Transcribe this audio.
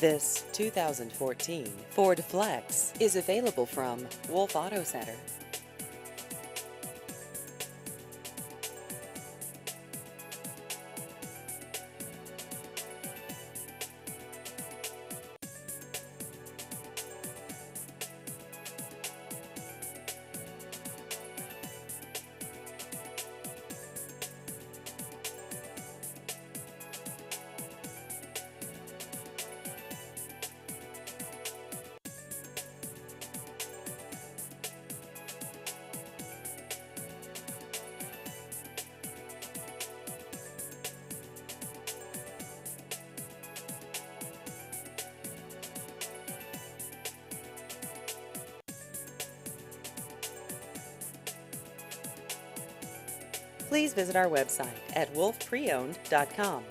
This 2014 Ford Flex is available from Wolf Auto Center. Please visit our website at wolfpreowned.com.